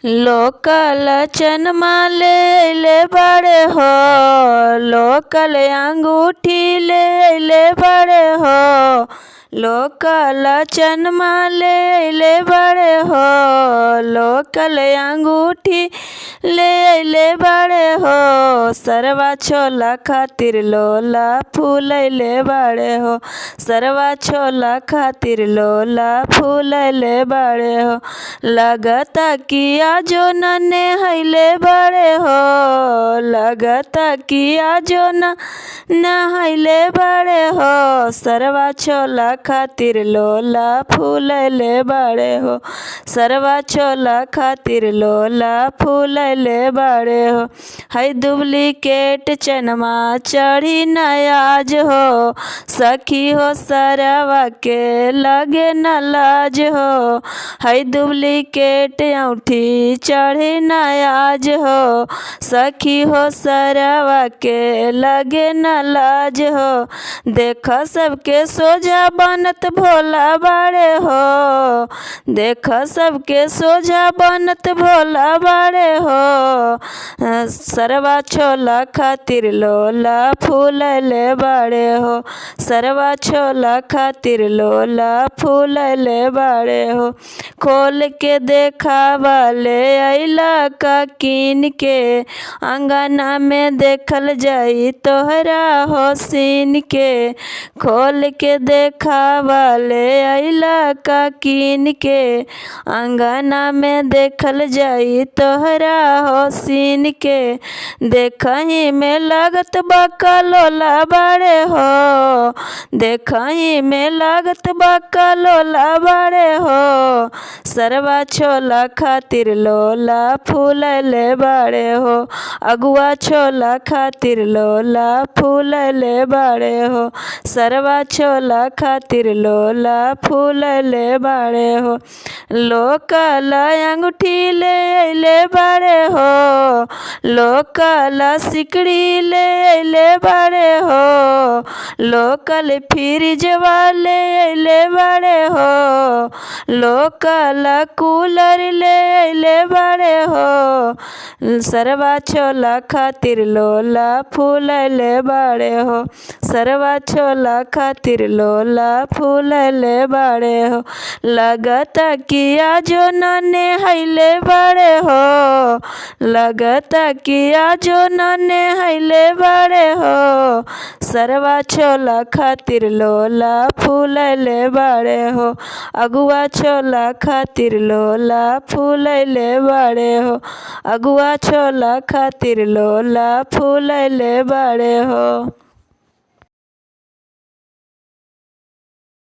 Local चनमा ले अइले बड़े हो, लोकल अंगूठी ले अइले बड़े हो, लोकल चनमा ले अइले बड़े हो, लोकल अंगूठी ले अइले बड़े हो, सरवा छोला खातिर लोला फूल अइले बड़े हो, सरवा छोला खातिर लोला फूल अइले बड़े हो। लगता कि आजो नन्हे हइले बड़े हो, लगता कि आजो नहइले बड़े हो, सरवा छोला खातिर लोला फूल अइले बड़े हो, सरवा छोला खातिर लोला फूल अइले बड़े हो। है डुप्लीकेट चनमा चढ़ी नयाज हो, सखी हो सरवा के लगे न लाज हो, है डुप्लीकेट औंठी चढ़ी नयाज हो, सखी हो सरवा के लगे न लाज हो। देख सबके सोझा बनत भोला बड़े हो, देख सबके सोझा बनत भोला बड़े हो, सरवा छोला खातिर लोला फूल अइले बड़े हो, सरवा छोला खातिर लोला फूल अइले बड़े हो। खोल के देखावा ले अइला का कीन के, अंगना में देखल जाई तोहरा होसिन के, खोल के देखावा ले अइला का कीन के, अंगना में देखल जाई तोहरा होसिन के। देखही में लागत बा लोला बड़े हो, देखही में लागत बा लोला बड़े हो, सरवा छोला खातिर लोला फूल अइले बड़े हो, अगुआ छोला खातिर लोला फूल अइले बड़े हो, सरवा छोला खातिर लोला फूल अइले बड़े हो। लोकल अंगूठी ले अइले बड़े हो, लोकल सिकड़ी ले अइले बड़े हो, लोकल फ्रिजवा ले अइले बड़े हो, लोकल कूलर ले अइले बड़े हो, सरवा छोला खातिर लोला फूल अइले बड़े हो, सरवा छोला खातिर लोला फूल अइले बड़े हो। लगता कि आजो नन्हे हइले बड़े हो, लगता कि आजो नन्हे हइले बड़े हो, सरवा छोला खातिर लोला फूल अइले बड़े हो, अगुआ छोला खातिर लोला फूल अइले बड़े हो, अगुआ छोला खातिर लोला फूल अइले बड़े हो।